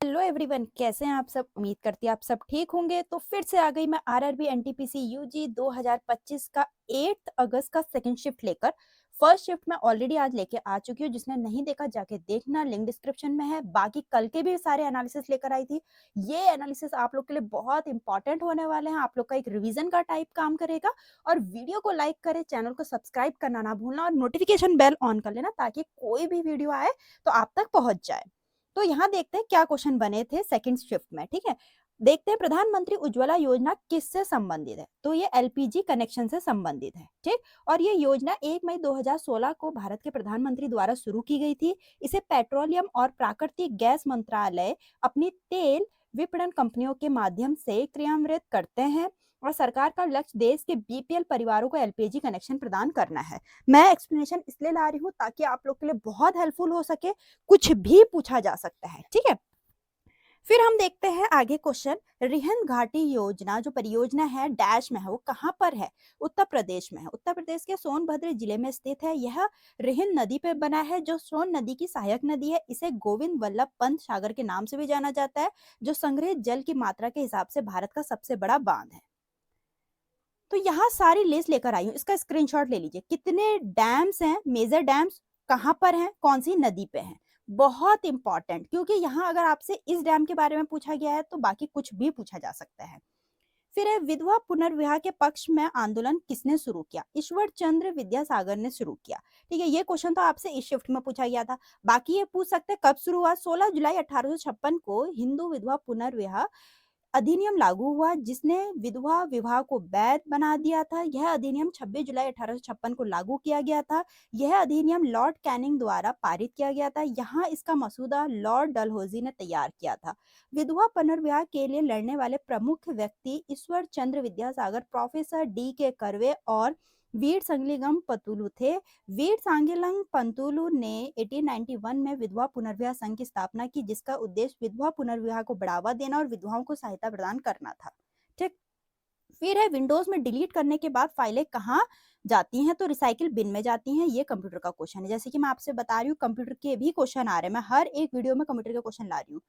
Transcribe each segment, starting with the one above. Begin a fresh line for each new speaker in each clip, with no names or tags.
Hello everyone, कैसे हैं आप सब। उम्मीद करती हूँ आप सब ठीक होंगे। तो फिर से आ गई मैं आरआरबी एनटीपीसी यूजी 2025 का 8 अगस्त का सेकंड शिफ्ट लेकर। फर्स्ट शिफ्ट मैं ऑलरेडी आज लेके आ चुकी हूँ। जिसने नहीं देखा जाके देखना, लिंक डिस्क्रिप्शन में है। बाकी कल के भी सारे एनालिसिस लेकर आई थी। ये एनालिसिस आप लोग के लिए बहुत इंपॉर्टेंट होने वाले हैं। आप लोग का एक रिवीजन का टाइप काम करेगा। और वीडियो को लाइक करें, चैनल को सब्सक्राइब करना ना भूलना और नोटिफिकेशन बेल ऑन कर लेना ताकि कोई भी वीडियो आए तो आप तक पहुंच जाए। तो यहाँ देखते हैं क्या क्वेश्चन बने थे सेकंड शिफ्ट में। ठीक है, देखते हैं प्रधानमंत्री उज्ज्वला योजना किससे संबंधित है। तो ये एलपीजी कनेक्शन से संबंधित है। ठीक, और ये योजना 1 मई 2016 को भारत के प्रधानमंत्री द्वारा शुरू की गई थी। इसे पेट्रोलियम और प्राकृतिक गैस मंत्रालय अपनी तेल विपणन कंपनियों के माध्यम से क्रियान्वित करते हैं और सरकार का लक्ष्य देश के बीपीएल परिवारों को एलपीजी कनेक्शन प्रदान करना है। मैं एक्सप्लेनेशन इसलिए ला रही हूँ ताकि आप लोग के लिए बहुत हेल्पफुल हो सके। कुछ भी पूछा जा सकता है। ठीक है, फिर हम देखते हैं आगे क्वेश्चन। रिहंद घाटी योजना जो परियोजना है डैश में है, वो कहां पर है। उत्तर प्रदेश में है। उत्तर प्रदेश के सोनभद्र जिले में स्थित है। यह रिहंद नदी पर बना है जो सोन नदी की सहायक नदी है। इसे गोविंद वल्लभ पंत सागर के नाम से भी जाना जाता है, जो संग्रहित जल की मात्रा के हिसाब से भारत का सबसे बड़ा बांध है। तो यहाँ सारी लिस्ट लेकर आई हूँ, इसका स्क्रीनशॉट ले लीजिए। कितने डैम्स हैं, मेजर डैम्स कहाँ पर हैं, कौन सी नदी पे हैं। बहुत इंपॉर्टेंट, क्योंकि यहाँ अगर आपसे इस डैम के बारे में पूछा गया है तो बाकी कुछ भी पूछा जा सकता है। फिर है विधवा पुनर्विवाह के पक्ष में आंदोलन किसने शुरू किया। ईश्वर चंद्र विद्यासागर ने शुरू किया। ठीक है, ये क्वेश्चन तो आपसे इस शिफ्ट में पूछा गया था। बाकी ये पूछ सकते हैं कब शुरू हुआ। 16 जुलाई 1856 को हिंदू विधवा पुनर्विवाह अधिनियम लागू हुआ, जिसने विधवा विवाह को वैध बना दिया था। यह अधिनियम 26 जुलाई 1856 को लागू किया गया था। यह अधिनियम लॉर्ड कैनिंग द्वारा पारित किया गया था। यहाँ इसका मसूदा लॉर्ड डलहौजी ने तैयार किया था। विधवा पुनर्विवाह के लिए लड़ने वाले प्रमुख व्यक्ति ईश्वर चंद्र विद्यासागर, प्रोफेसर डी के कर्वे और वीर संगलिगम पंतुलु थे। वीर सांगलिंग पंतुलु ने 1891 में विधवा पुनर्विवाह संघ की स्थापना की, जिसका उद्देश्य विधवा पुनर्विवाह को बढ़ावा देना और विधवाओं को सहायता प्रदान करना था। ठीक, फिर है विंडोज में डिलीट करने के बाद फाइलें कहाँ जाती हैं। तो रिसाइकिल बिन में जाती हैं। ये कंप्यूटर का क्वेश्चन है। जैसे कि मैं आपसे बता रही हूँ, कंप्यूटर के भी क्वेश्चन आ रहे हैं। मैं हर एक वीडियो में कंप्यूटर के क्वेश्चन ला रही हूँ।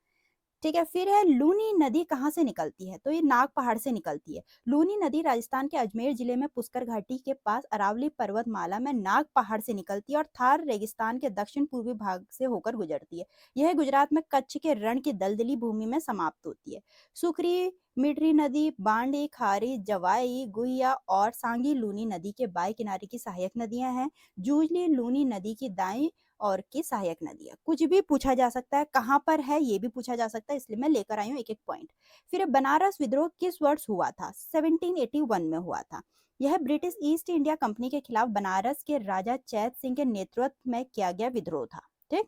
ठीक है, फिर है लूनी नदी कहाँ से निकलती है। तो ये नाग पहाड़ से निकलती है। लूनी नदी राजस्थान के अजमेर जिले में पुष्कर घाटी के पास अरावली पर्वतमाला में नाग पहाड़ से निकलती है और थार रेगिस्तान के दक्षिण पूर्वी भाग से होकर गुजरती है। यह गुजरात में कच्छ के रण की दलदली भूमि में समाप्त होती है। सुखरी, मिठरी नदी, बांडी, खारी, जवाई, गुहिया और सांगी लूनी नदी के बाएं किनारे की सहायक नदियां हैं। जूजली लूनी नदी की दाएं और की सहायक नदी है। कुछ भी पूछा जा सकता है, कहाँ पर है ये भी पूछा जा सकता है, इसलिए मैं लेकर आई हूँ एक एक पॉइंट। फिर बनारस विद्रोह किस वर्ष हुआ था। 1781 में हुआ था। यह ब्रिटिश ईस्ट इंडिया कंपनी के खिलाफ बनारस के राजा चैत सिंह के नेतृत्व में किया गया विद्रोह था। ठीक,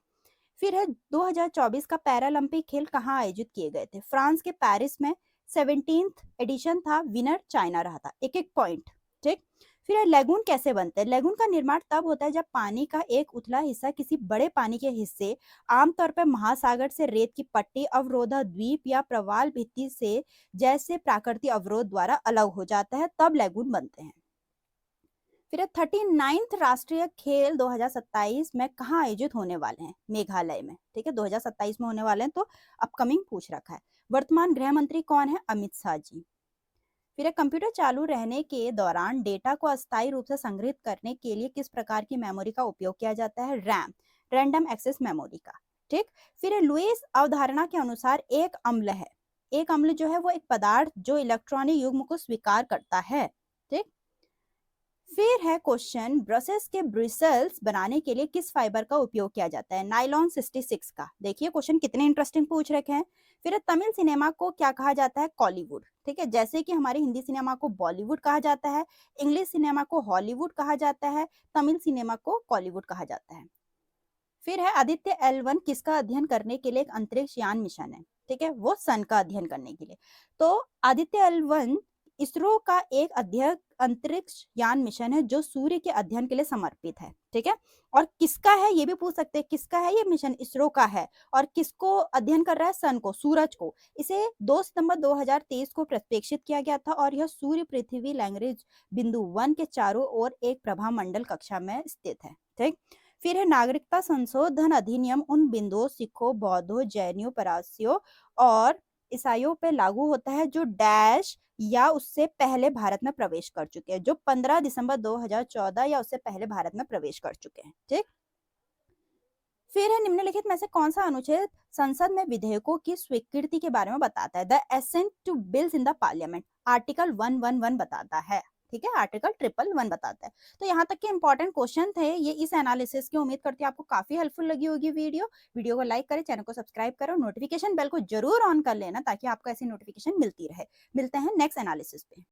फिर है 2024 का पैरालंपिक खेल कहाँ आयोजित किए गए थे। फ्रांस के पेरिस में 17th एडिशन था। विनर चाइना रहा था। एक एक पॉइंट। ठीक, फिर लेगून कैसे बनते हैं। लेगून का निर्माण तब होता है जब पानी का एक उथला हिस्सा किसी बड़े पानी के हिस्से, आमतौर पर महासागर से रेत की पट्टी, अवरोधा द्वीप या प्रवाल भित्ति से जैसे प्राकृतिक अवरोध द्वारा अलग हो जाता है, तब लेगून बनते हैं। फिर 39th राष्ट्रीय खेल 2027 में कहाँ आयोजित होने वाले हैं। मेघालय में। ठीक है, 2027 में होने वाले हैं, तो अपकमिंग पूछ रखा है। वर्तमान गृह मंत्री कौन है। अमित शाह जी। फिर कंप्यूटर चालू रहने के दौरान डेटा को अस्थायी रूप से संग्रहित करने के लिए किस प्रकार की मेमोरी का उपयोग किया जाता है। रैम, रैंडम एक्सेस मेमोरी का। ठीक, फिर लुईस अवधारणा के अनुसार एक अम्ल है। एक अम्ल जो है वो एक पदार्थ जो इलेक्ट्रॉनिक युग्म को स्वीकार करता है। ठीक, फिर है क्वेश्चन, ब्रसेस के ब्रिसल्स बनाने के लिए किस फाइबर का उपयोग किया जाता है। नाइलॉन 66 का। देखिए क्वेश्चन कितने इंटरेस्टिंग पूछ रखे हैं। फिर तमिल सिनेमा को क्या कहा जाता है। कॉलीवुड। ठीक है, जैसे कि हमारे हिंदी सिनेमा को बॉलीवुड कहा जाता है, इंग्लिश सिनेमा को हॉलीवुड कहा जाता है, तमिल सिनेमा को कॉलीवुड कहा जाता है। फिर है आदित्य L1 किसका अध्ययन करने के लिए एक अंतरिक्ष यान मिशन है। ठीक है, वो सन का अध्ययन करने के लिए। तो आदित्य L1 इसरो का एक अंतरिक्ष यान मिशन है जो सूर्य के अध्ययन के लिए समर्पित है। ठीक है, और किसका है ये भी पूछ सकते हैं। किसका है ये मिशन। इसरो का है। और किसको अध्ययन कर रहा है। सन को, सूरज को। इसे 2 सितंबर 2023 को प्रक्षेपित किया गया था और यह सूर्य पृथ्वी लैग्रेंज बिंदु 1 के चारों ओर एक प्रभामंडल कक्षा में स्थित है। ठीक, फिर है नागरिकता संशोधन अधिनियम उन बिंदुओं सिखों, बौद्धों, जैनियों, पारसियों और ईसाइयों पे लागू होता है जो डैश या उससे पहले भारत में प्रवेश कर चुके हैं, जो 15 दिसंबर 2014 या उससे पहले भारत में प्रवेश कर चुके हैं। ठीक। फिर है निम्नलिखित में से कौन सा अनुच्छेद संसद में विधेयकों की स्वीकृति के बारे में बताता है? The assent to bills in the parliament, article 111 बताता है। ठीक है, आर्टिकल 111 बताता है। तो यहाँ तक के इंपॉर्टेंट क्वेश्चन थे ये इस एनालिसिस की। उम्मीद करती हूँ आपको काफी हेल्पफुल लगी होगी वीडियो को लाइक करें, चैनल को सब्सक्राइब करो, नोटिफिकेशन बेल को जरूर ऑन कर लेना ताकि आपको ऐसी नोटिफिकेशन मिलती रहे। मिलते हैं नेक्स्ट एनालिसिस पे।